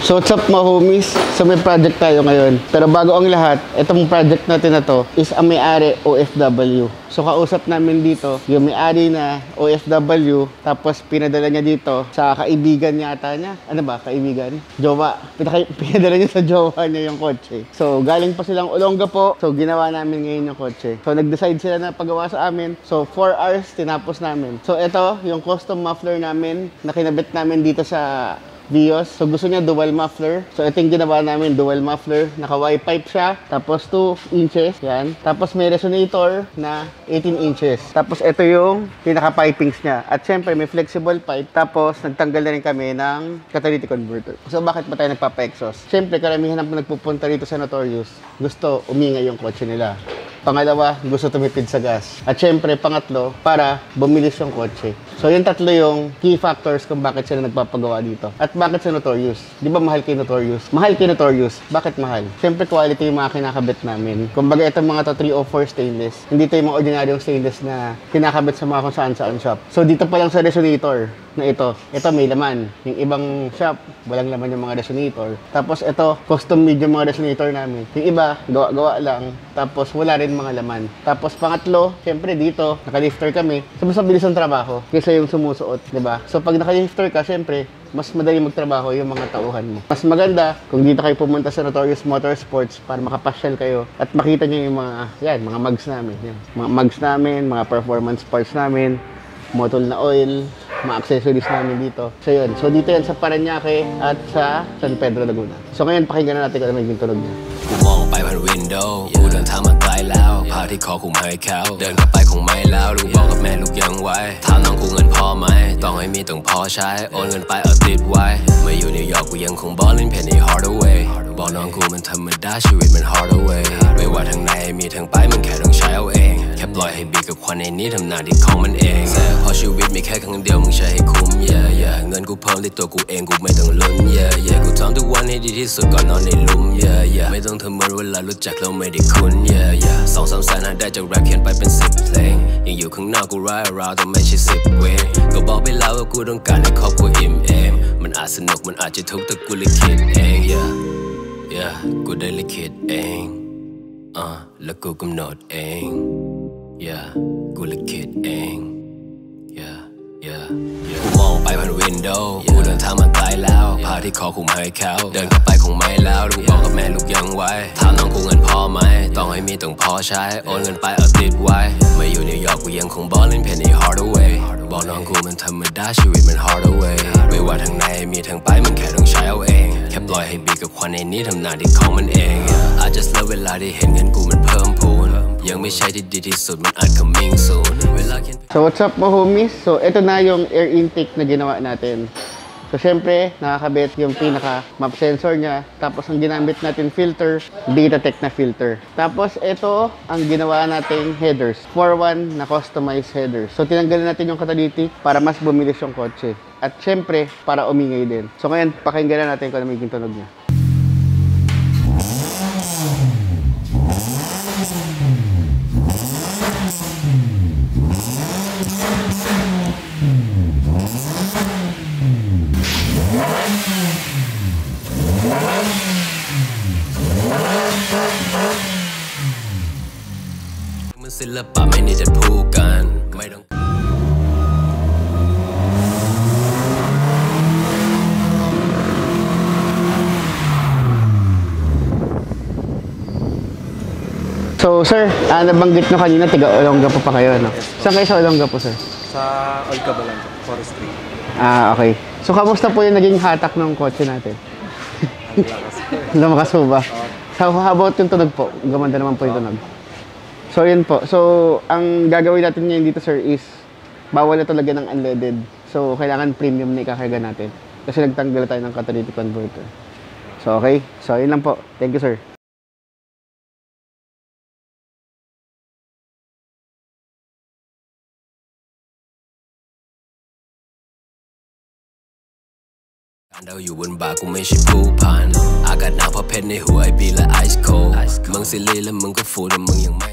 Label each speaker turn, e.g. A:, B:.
A: So what's up mga homies? So may project tayo ngayon. Pero bago ang lahat, itong project natin na to is ang may-ari OFW. So kausap namin dito yung may-ari na OFW, tapos pinadala niya dito sa kaibigan niya ata niya. Ano ba? Kaibigan? Jowa. Pinadala niya sa jowa niya yung kotse. So galing pa silang Olongapo. So ginawa namin ngayon yung kotse. So nag-decide sila na pagawa sa amin. So 4 hours tinapos namin. So ito yung custom muffler namin na kinabit namin dito sa Vios. So gusto niya dual muffler. So ito yung ginawa namin, dual muffler. Naka-Y pipe siya. Tapos 2 inches. Yan. Tapos may resonator na 18 inches. Tapos ito yung pinaka-pipings niya. At syempre may flexible pipe. Tapos nagtanggal na rin kami ng catalytic converter. So bakit ba tayo nagpapa-exhaust? Syempre karamihan ng nagpupunta dito sa Notorious, gusto umingay yung kotse nila. Pangalawa, gusto tumipid sa gas. At syempre, pangatlo, para bumilis yung kotse. So, yung tatlo yung key factors kung bakit sila nagpapagawa dito. At bakit sa Notorious? Di ba mahal kay Notorious? Mahal kay Notorious. Bakit mahal? Syempre, quality yung mga kinakabit namin. Kumbaga, itong mga to 304 stainless. Hindi ito yung mga ordinaryong stainless na kinakabit sa mga kung saan-saan shop. So, dito pa lang sa resonator na ito may laman. Yung ibang shop, walang laman yung mga resonator. Tapos, ito, custom made yung mga resonator namin. Yung iba, gawa-gawa lang. Tapos, wala rin mga laman. Tapos pangatlo, syempre dito, naka-lifter kami. So mas mabilis ang trabaho kaysa yung sumusuot, 'di ba? So pag naka-lifter ka, syempre, mas madali magtrabaho yung mga tauhan mo. Mas maganda kung dito kayo pumunta sa Notorious Motorsports para makapasyal kayo at makita niyo yung mga mugs namin. Yan. Mga mugs namin, mga performance parts namin, motol na oil, mga accessories namin dito. So yun. So dito yan sa Parañaque at sa San Pedro, Laguna. So ngayon, pakinggan na natin kung ano magiging tunog niya.
B: มองไปผ่านวินโดว์กูเดินทางมาไกลแล้วพาที่คอคงไม่เข้าเดินกลับไปคงไม่แล้วลูกบอกกับแม่ลูกยังไว้ถามน้องกูเงินพอไหมต้องให้มีต้องพอใช้โอนเงินไปเอาติดไว้มาอยู่นิวยอร์กกูยังคงบอลเล่นเพนนี่ hard away บอกน้องกูมันธรรมดาชีวิตมัน hard away ไม่ว่าทางไหนมีทางไปมันแค่ต้องใช้เอาเองแค่ปล่อยให้บีกับควันในนี้ทำหน้าที่ของมันเองพอชีวิตมีแค่ครั้งเดียวมึงใช้ให้คุ้ม yeah yeah เงินกูเพิ่มที่ตัวกูเองกูไม่ต้องลุ้น yeah yeah กูทำทุกวันให้ดีที่สุดก่อนนอนในหลุม yeah yeah ไม่ต้องทำเหมือนเวลารู้จักเราไม่ได้คุ้น yeah yeah 2-3 แสนหาได้จากแรปเขียนไปเป็น10 เพลงยังอยู่ข้างนอกกูร้ายราวแต่ไม่ใช่10 เวงก็บอกไปแล้วว่ากูต้องการให้ครอบครัวอิ่มเอมมันอาจสนุกมันอาจจะทุกข์แต่กูเลยคิดเอง yeah yeah กูได้ลิขิตเองแล้วกูกำหนดเอง yeah กูเลยคิดเอง yeah yeah กูมองไปผ่านวินโดว์กูเดินทางมาไกลแล้วพาที่คอคงไม่เข้าเดินกลับไปคงไม่แล้วลูกบอกกับแม่ลูกยังไว้ถามน้องกูเงินพอไหมต้องให้มีต้องพอใช้โอนเงินไปเอาติดไว้มาอยู่นิวยอร์กกูยังคงบอลเล่นเพนนี่ hard away บอกน้องกูมันธรรมดาชีวิตมัน hard away ไม่ว่าทางไหนมีทางไปมันแค่ต้องใช้เอาเองแค่ปล่อยให้บีกับควันในนี้ทำหน้าที่ของมันเอง I just love เวลาที่เห็นเงินกูมันเพิ่มพูนยังไม่ใช่ที่ดีที่สุดมันอาจ coming soon เวลา
A: So what's up mga homies? So ito na yung air intake na ginawa natin. So syempre, nakakabit yung pinaka-map sensor niya. Tapos ang ginamit natin filter, Datatec na filter. Tapos ito ang ginawa nating headers. 4-1 na customized headers. So tinanggalin natin yung catalytic para mas bumilis yung kotse. At syempre, para umingay din. So ngayon, pakinggan na natin kung ano magiging tunog niya.
B: มันศิลปะไม่ได้จะพูดกันไม่ต้อง
A: So sir, nabanggit nyo kanina tiga Olongapo pa kayo, no? Saan kayo sa Olongapo, sir?
C: Sa Olcabalan, Forestry.
A: Okay. So kamusta po yung naging hatak ng kotse natin? Lumakas po ba? So how about yung tunog po? Gumanda naman po yung tunog. So yun po. So ang gagawin natin ngayon dito, sir, is bawal na talaga ng unleaded. So kailangan premium na ikakarga natin. Kasi nagtanggal tayo ng catalytic converter. So okay. So yun lang po. Thank you, sir.
B: I know you wouldn't buy กูไม่ใช่ผู้พัน I got น้ำเพราะเพชรในหัวไอบีและ ice cold มึงสิลีและมึงก็ฟูแต่มึงยังไม่